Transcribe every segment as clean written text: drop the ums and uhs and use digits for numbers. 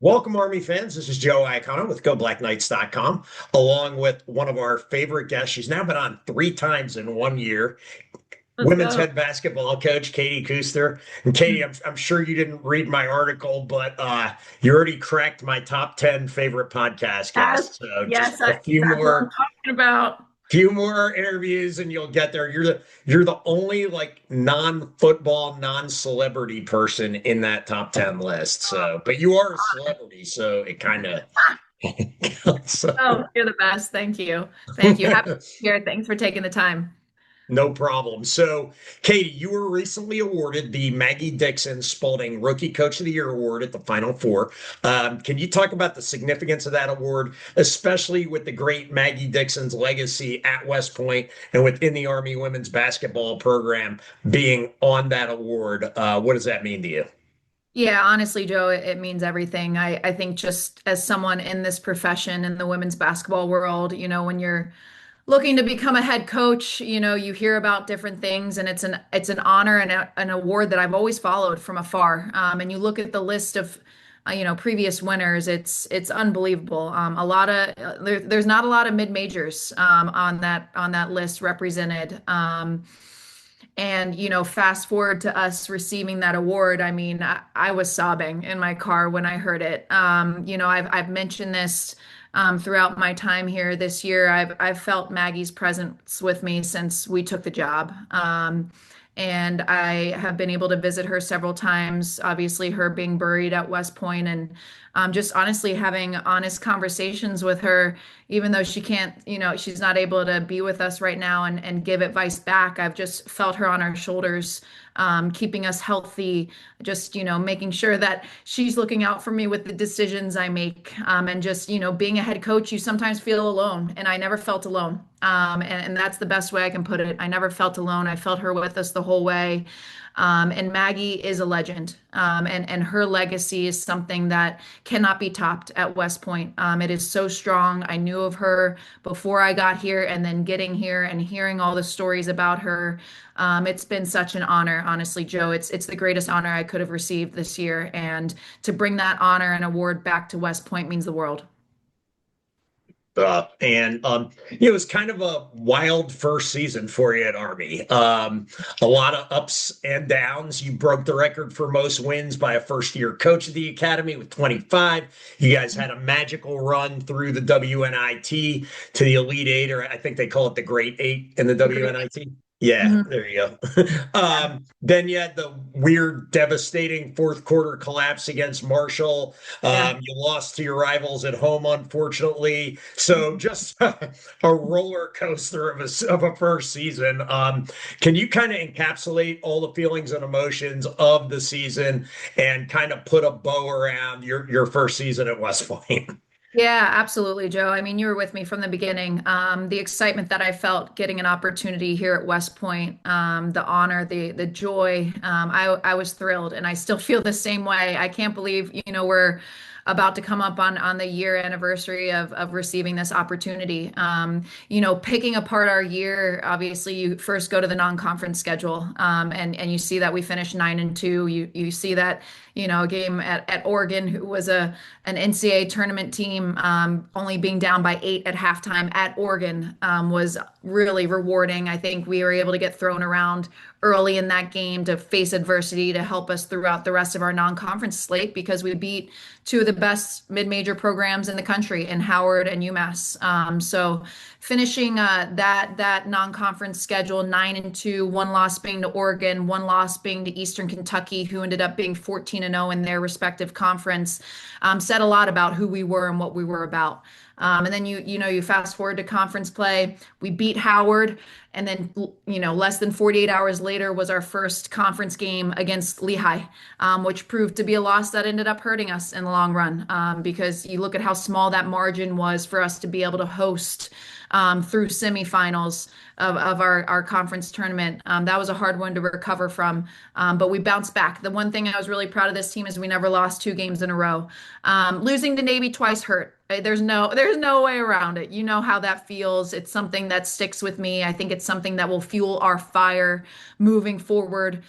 Welcome, Army fans. This is Joe Iacono with GoBlackKnights.com, along with one of our favorite guests. She's now been on three times in 1 year. Let's Women's go. head basketball coach, Katie Kuester. And Katie, I'm sure you didn't read my article, but you already cracked my top 10 favorite podcast Yes, guests. So yes, just a few that's what I'm more, talking about. few more interviews and you'll get there. You're the only like non-football, non-celebrity person in that top 10 list. So, but you are a celebrity, so it kind of so, Oh, you're the best. Thank you. Thank you. Happy to be here. Thanks for taking the time. no problem. So, Katie, you were recently awarded the Maggie Dixon Spalding Rookie Coach of the Year award at the Final Four. Can you talk about the significance of that award, especially with the great Maggie Dixon's legacy at West Point and within the Army women's basketball program being on that award? What does that mean to you? Yeah, honestly, Joe, it means everything. I think just as someone in this profession in the women's basketball world, when you're looking to become a head coach, you hear about different things, and it's an honor and an award that I've always followed from afar. And you look at the list of previous winners, it's unbelievable. A lot of there's not a lot of mid majors on that list represented. And fast forward to us receiving that award. I mean, I was sobbing in my car when I heard it. I've mentioned this throughout my time here this year. I've felt Maggie's presence with me since we took the job. And I have been able to visit her several times, obviously, her being buried at West Point, and just honestly having honest conversations with her, even though she can't, she's not able to be with us right now and give advice back. I've just felt her on our shoulders, keeping us healthy, just, making sure that she's looking out for me with the decisions I make. And just, being a head coach, you sometimes feel alone, and I never felt alone. And that's the best way I can put it. I never felt alone. I felt her with us the whole way. And Maggie is a legend. And her legacy is something that cannot be topped at West Point. It is so strong. I knew of her before I got here, and then getting here and hearing all the stories about her. It's been such an honor, honestly, Joe. It's the greatest honor I could have received this year. And to bring that honor and award back to West Point means the world. It was kind of a wild first season for you at Army. A lot of ups and downs. You broke the record for most wins by a first-year coach of the academy with 25. You guys had a magical run through the WNIT to the Elite Eight, or I think they call it the Great Eight in the WNIT. Yeah, Mhm. there you go. Then you had the weird, devastating fourth quarter collapse against Marshall. Yeah. You lost to your rivals at home, unfortunately. So just a roller coaster of a first season. Can you kind of encapsulate all the feelings and emotions of the season and kind of put a bow around your first season at West Point? Yeah, absolutely, Joe. I mean, you were with me from the beginning. The excitement that I felt getting an opportunity here at West Point, the honor, the joy. I was thrilled, and I still feel the same way. I can't believe, we're about to come up on the year anniversary of receiving this opportunity. Picking apart our year, obviously, you first go to the non-conference schedule, and you see that we finished 9-2. You see that, a game at Oregon, who was an NCAA tournament team, only being down by 8 at halftime at Oregon, was really rewarding. I think we were able to get thrown around early in that game to face adversity to help us throughout the rest of our non-conference slate because we beat two of the best mid-major programs in the country in Howard and UMass. So finishing that non-conference schedule 9-2, one loss being to Oregon, one loss being to Eastern Kentucky, who ended up being 14-0 in their respective conference, said a lot about who we were and what we were about. And then you fast forward to conference play. We beat Howard, and then less than 48 hours later was our first conference game against Lehigh, which proved to be a loss that ended up hurting us in the long run, because you look at how small that margin was for us to be able to host through semifinals of our conference tournament. That was a hard one to recover from, but we bounced back. The one thing I was really proud of this team is we never lost two games in a row. Losing to Navy twice hurt. There's no way around it. You know how that feels. It's something that sticks with me. I think it's something that will fuel our fire moving forward.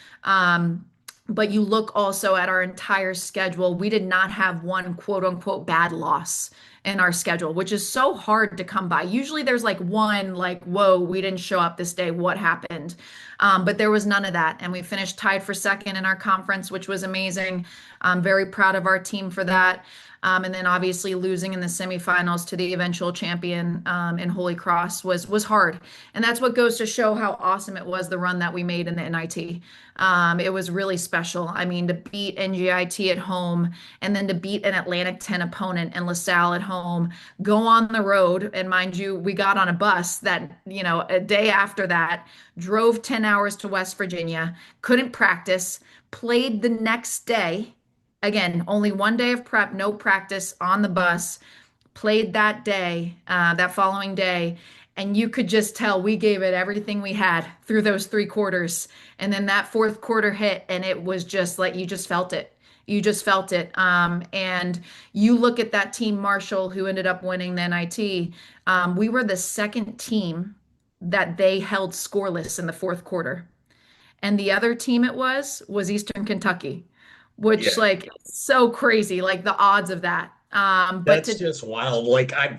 But you look also at our entire schedule, we did not have one quote unquote bad loss in our schedule, which is so hard to come by. Usually there's like one, like, whoa, we didn't show up this day. What happened? But there was none of that. And we finished tied for second in our conference, which was amazing. I'm very proud of our team for that. And then obviously losing in the semifinals to the eventual champion in Holy Cross was hard. And that's what goes to show how awesome it was, the run that we made in the NIT. It was really special. I mean, to beat NGIT at home and then to beat an Atlantic 10 opponent and LaSalle at home, go on the road. And mind you, we got on a bus that, a day after that, drove 10 hours to West Virginia, couldn't practice, played the next day. Again, only one day of prep, no practice on the bus, played that day, that following day. And you could just tell we gave it everything we had through those 3 quarters. And then that fourth quarter hit, and it was just like you just felt it. You just felt it. And you look at that team, Marshall, who ended up winning the NIT. We were the second team that they held scoreless in the fourth quarter. And the other team it was Eastern Kentucky, which Yeah. like so crazy, like the odds of that. But That's to just wild. Like I've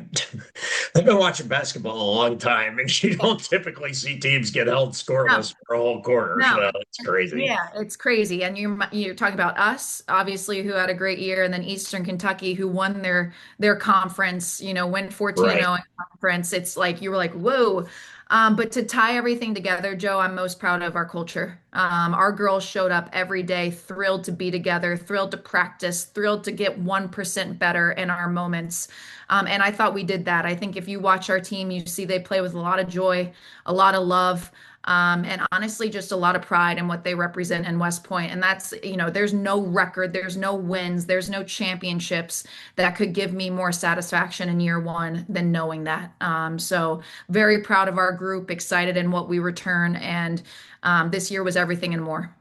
been watching basketball a long time, and you don't typically see teams get held no, scoreless for a whole quarter. no. So it's crazy. Yeah, it's crazy. And you're talking about us, obviously, who had a great year, and then Eastern Kentucky, who won their conference, went 14 and Right. 0 in conference. It's like you were like, whoa. But to tie everything together, Joe, I'm most proud of our culture. Our girls showed up every day, thrilled to be together, thrilled to practice, thrilled to get 1% better in our moments. And I thought we did that. I think if you watch our team, you see they play with a lot of joy, a lot of love. And honestly, just a lot of pride in what they represent in West Point. And that's, there's no record, there's no wins, there's no championships that could give me more satisfaction in year one than knowing that. So very proud of our group, excited in what we return. And this year was everything and more.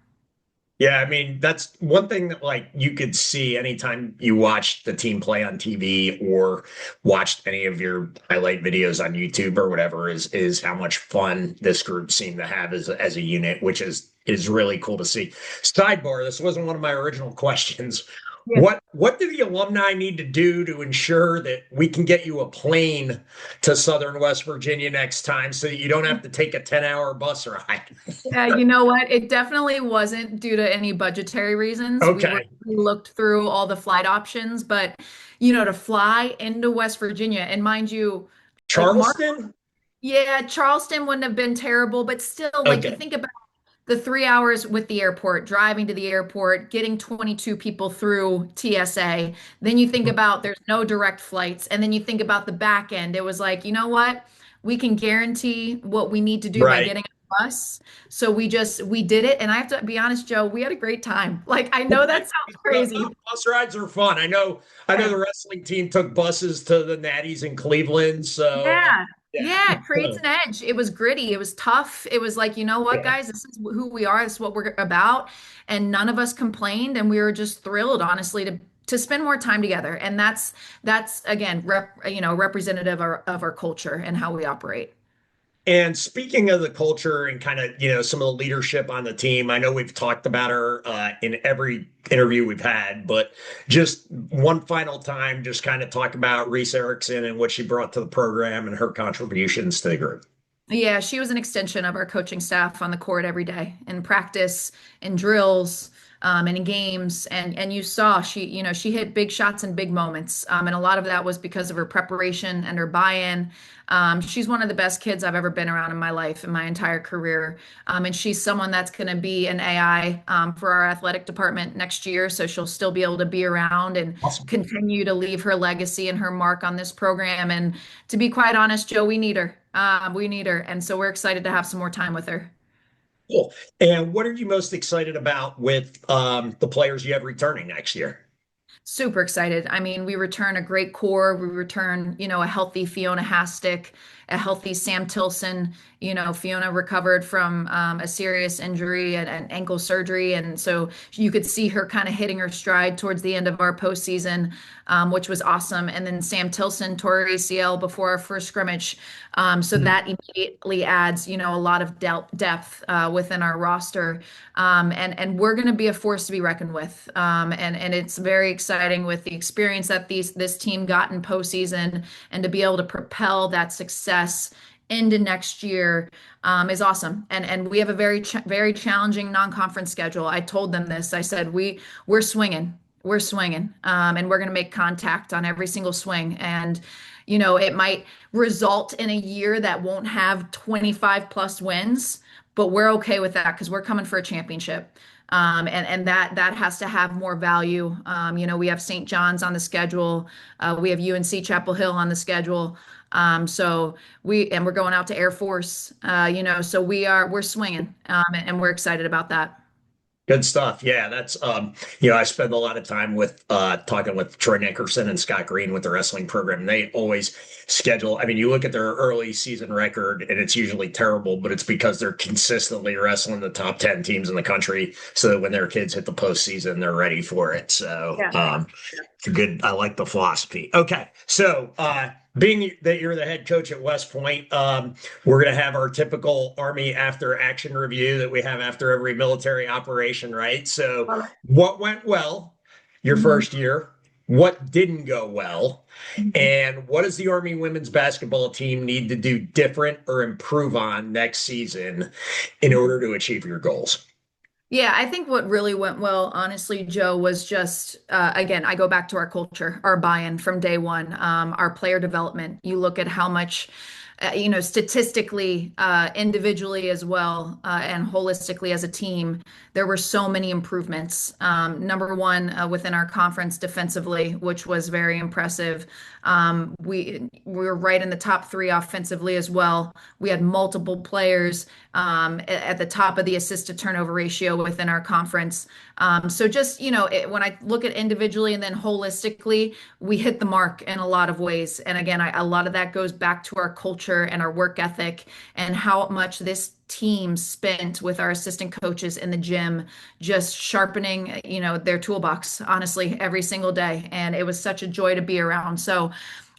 Yeah, I mean, that's one thing that like you could see anytime you watched the team play on TV or watched any of your highlight videos on YouTube or whatever is how much fun this group seemed to have as a unit, which is really cool to see. Sidebar, this wasn't one of my original questions. Yeah. What do the alumni need to do to ensure that we can get you a plane to Southern West Virginia next time so that you don't have to take a 10-hour bus ride? Yeah, you know what? It definitely wasn't due to any budgetary reasons. Okay. We looked through all the flight options, but to fly into West Virginia, and mind you, like Mark, Charleston? yeah, Charleston wouldn't have been terrible, but still, like you Okay. think about the 3 hours with the airport, driving to the airport, getting 22 people through TSA. Then you think about there's no direct flights. And then you think about the back end. It was like, you know what? We can guarantee what we need to do by Right. getting a bus. So we did it. And I have to be honest, Joe, we had a great time. Like, I know that sounds crazy. Bus rides are fun. I know the wrestling team took buses to the Natties in Cleveland. So Yeah. yeah. Yeah, it creates an edge. It was gritty. It was tough. It was like, you know what, Yeah. guys, this is who we are. This is what we're about. And none of us complained, and we were just thrilled, honestly, to spend more time together. And that's again, representative of our culture and how we operate. And speaking of the culture and kind of, some of the leadership on the team, I know we've talked about her in every interview we've had, but just one final time, just kind of talk about Reese Erickson and what she brought to the program and her contributions to the group. Yeah, she was an extension of our coaching staff on the court every day in practice, in drills, and in games. And you saw she hit big shots in big moments. And a lot of that was because of her preparation and her buy-in. She's one of the best kids I've ever been around in my life, in my entire career. And she's someone that's going to be an AI for our athletic department next year. So she'll still be able to be around and Awesome. continue to leave her legacy and her mark on this program. And to be quite honest, Joe, we need her. We need her. And so we're excited to have some more time with her. Cool. And what are you most excited about with the players you have returning next year? Super excited. I mean, we return a great core. We return, a healthy Fiona Hastick, a healthy Sam Tilson. Fiona recovered from a serious injury and an ankle surgery. And so you could see her kind of hitting her stride towards the end of our postseason, which was awesome. And then Sam Tilson tore her ACL before our first scrimmage. So that immediately adds, a lot of depth within our roster. And we're going to be a force to be reckoned with. And it's very exciting with the experience that this team got in postseason, and to be able to propel that success into next year is awesome. And we have a very challenging non-conference schedule. I told them this. I said we're swinging. We're swinging, and we're going to make contact on every single swing. And it might result in a year that won't have 25 plus wins, but we're okay with that because we're coming for a championship. And that has to have more value. We have St. John's on the schedule. We have UNC Chapel Hill on the schedule. So we're going out to Air Force. So we're swinging, and we're excited about that. Good stuff. Yeah, that's I spend a lot of time with talking with Troy Nickerson and Scott Green with the wrestling program. And they always schedule. I mean, you look at their early season record and it's usually terrible, but it's because they're consistently wrestling the top 10 teams in the country so that when their kids hit the postseason, they're ready for it. So Yeah. good. I like the philosophy. Okay. So being that you're the head coach at West Point, we're going to have our typical Army after action review that we have after every military operation, right? So, what went well your Mhm. first year? What didn't go well? And what does the Army women's basketball team need to do different or improve on next season in order to achieve your goals? Yeah, I think what really went well, honestly, Joe, was just, again, I go back to our culture, our buy-in from day one, our player development. You look at how much, statistically, individually as well, and holistically as a team, there were so many improvements. Number one, within our conference defensively, which was very impressive. We were right in the top three offensively as well. We had multiple players at the top of the assist to turnover ratio within our conference. So just, when I look at individually and then holistically, we hit the mark in a lot of ways. And again, a lot of that goes back to our culture and our work ethic and how much this team spent with our assistant coaches in the gym, just sharpening, their toolbox, honestly, every single day. And it was such a joy to be around. So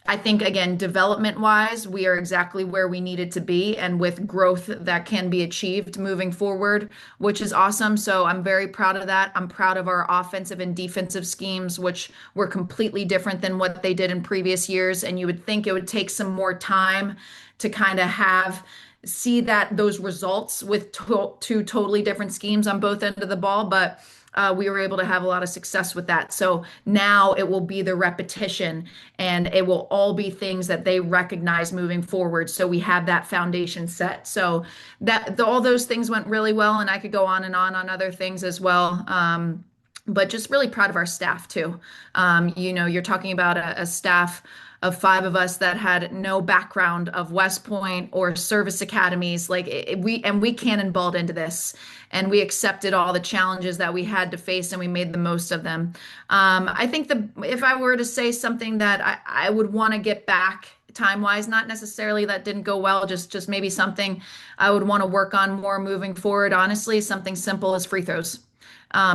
I think, again, development wise, we are exactly where we needed to be, and with growth that can be achieved moving forward, which is awesome. So I'm very proud of that. I'm proud of our offensive and defensive schemes, which were completely different than what they did in previous years. And you would think it would take some more time to kind of see that those results with two totally different schemes on both ends of the ball, but we were able to have a lot of success with that. So now it will be the repetition, and it will all be things that they recognize moving forward. So we have that foundation set. So all those things went really well, and I could go on and on other things as well. But just really proud of our staff too. You're talking about a staff of five of us that had no background of West Point or service academies. Like we cannonballed into this, and we accepted all the challenges that we had to face, and we made the most of them. I think if I were to say something that I would want to get back time wise, not necessarily that didn't go well, just maybe something I would want to work on more moving forward. Honestly, something simple as free throws.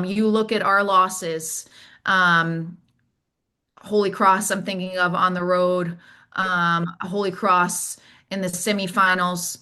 You look at our losses. Holy Cross, I'm thinking of on the road. Holy Cross in the semifinals.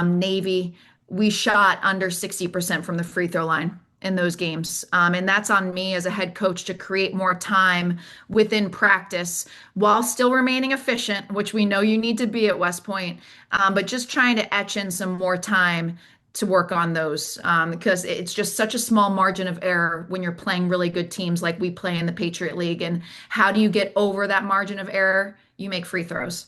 Navy, we shot under 60% from the free throw line in those games. And that's on me as a head coach to create more time within practice while still remaining efficient, which we know you need to be at West Point, but just trying to etch in some more time to work on those, because it's just such a small margin of error when you're playing really good teams like we play in the Patriot League. And how do you get over that margin of error? You make free throws.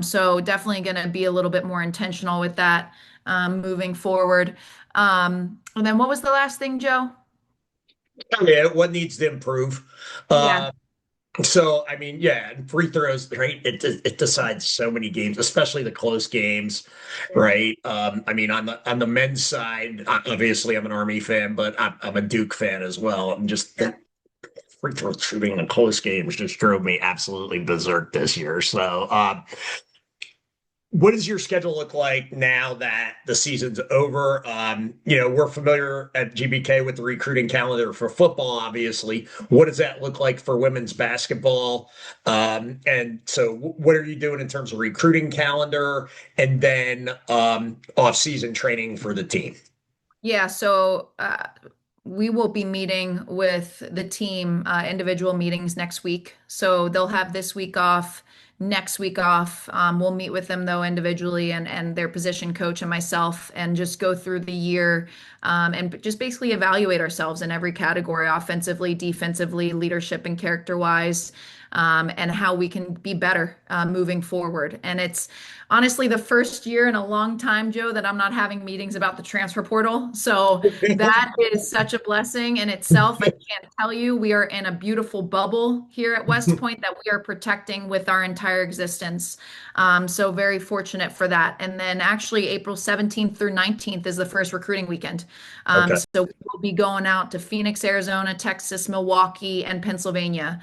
So definitely going to be a little bit more intentional with that moving forward. And then what was the last thing, Joe? Yeah, what needs to improve? Yeah. So, I mean, yeah, free throws, right? It decides so many games, especially the close games, right? I mean, on the men's side, obviously, I'm an Army fan, but I'm a Duke fan as well. I'm just Yeah. free throw shooting in close games just drove me absolutely berserk this year. So, what does your schedule look like now that the season's over? We're familiar at GBK with the recruiting calendar for football, obviously. What does that look like for women's basketball? And so, what are you doing in terms of recruiting calendar and then off-season training for the team? Yeah, so we will be meeting with the team, individual meetings next week. So they'll have this week off, next week off. We'll meet with them though individually and their position coach and myself and just go through the year and just basically evaluate ourselves in every category, offensively, defensively, leadership and character wise. And how we can be better moving forward. And it's honestly the first year in a long time, Joe, that I'm not having meetings about the transfer portal. So that is such a blessing in itself. I can't tell you, we are in a beautiful bubble here at West Point that we are protecting with our entire existence. So very fortunate for that. And then actually April 17th through 19th is the first recruiting weekend. Okay. So we'll be going out to Phoenix, Arizona, Texas, Milwaukee, and Pennsylvania.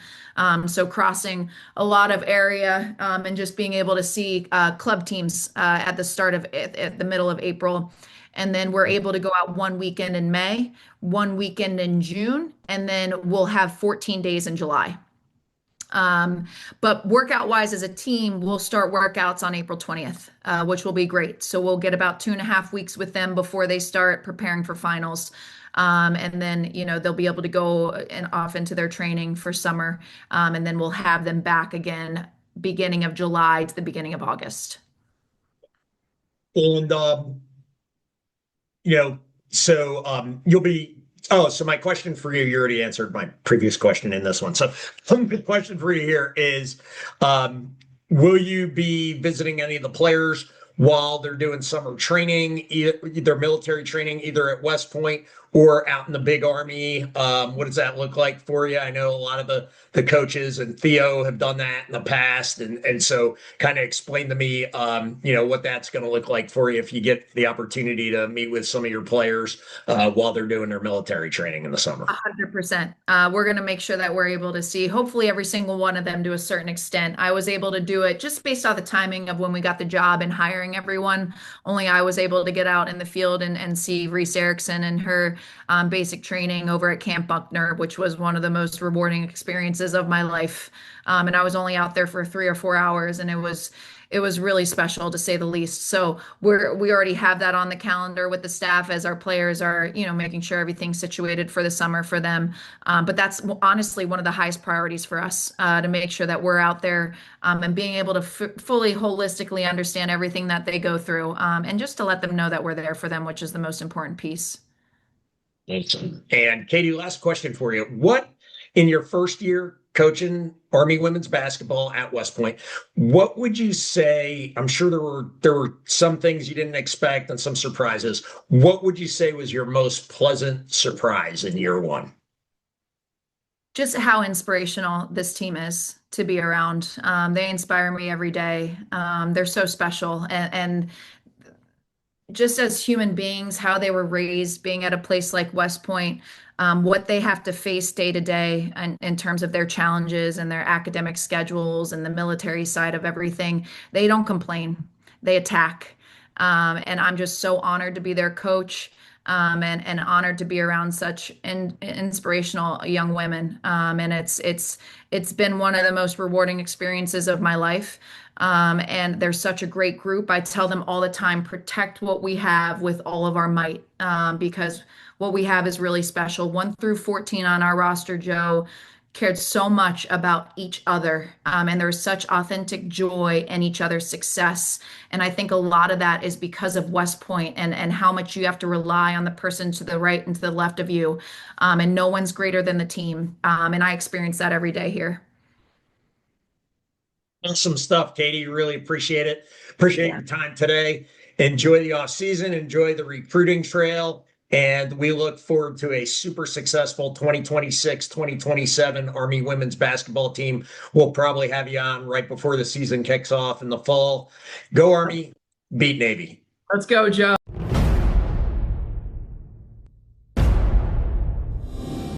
So crossing a lot of area and just being able to see club teams at the middle of April. And then we're able to go out one weekend in May, one weekend in June, and then we'll have 14 days in July. But workout wise as a team, we'll start workouts on April 20th, which will be great. So we'll get about 2.5 weeks with them before they start preparing for finals. And then, they'll be able to go and off into their training for summer. And then we'll have them back again beginning of July to the beginning of August. And you know, you'll be. Oh, so my question for you already answered my previous question in this one. So the question for you here is, will you be visiting any of the players while they're doing summer training, either military training, either at West Point or out in the big army? What does that look like for you? I know a lot of the coaches and Theo have done that in the past, and so kind of explain to me, what that's going to look like for you if you get the opportunity to meet with some of your players while they're doing their military training in the summer. 100%. We're going to make sure that we're able to see hopefully every single one of them to a certain extent. I was able to do it just based off the timing of when we got the job and hiring everyone. Only I was able to get out in the field and see Reese Erickson and her basic training over at Camp Buckner, which was one of the most rewarding experiences of my life. And I was only out there for 3 or 4 hours, and it was really special to say the least. So we already have that on the calendar with the staff as our players are, making sure everything's situated for the summer for them. But that's honestly one of the highest priorities for us to make sure that we're out there and being able to fully holistically understand everything that they go through and just to let them know that we're there for them, which is the most important piece. Awesome. And Katie, last question for you. What in your first year coaching Army women's basketball at West Point, what would you say? I'm sure there were some things you didn't expect and some surprises. What would you say was your most pleasant surprise in year one? Just how inspirational this team is to be around. They inspire me every day. They're so special and just as human beings, how they were raised, being at a place like West Point, what they have to face day to day in terms of their challenges and their academic schedules and the military side of everything. They don't complain, they attack. And I'm just so honored to be their coach. And honored to be around such inspirational young women. And it's been one of the most rewarding experiences of my life. And they're such a great group. I tell them all the time, protect what we have with all of our might, because what we have is really special. 1 through 14 on our roster, Joe, cared so much about each other. And there was such authentic joy in each other's success. And I think a lot of that is because of West Point and how much you have to rely on the person to the right and to the left of you. And no one's greater than the team. And I experience that every day here. Awesome stuff, Katie. Really appreciate it. Appreciate Yeah. your time today. Enjoy the off season, enjoy the recruiting trail, and we look forward to a super successful 2026, 2027 Army women's basketball team. We'll probably have you on right before the season kicks off in the fall. Go Army, beat Navy. Let's go, Joe.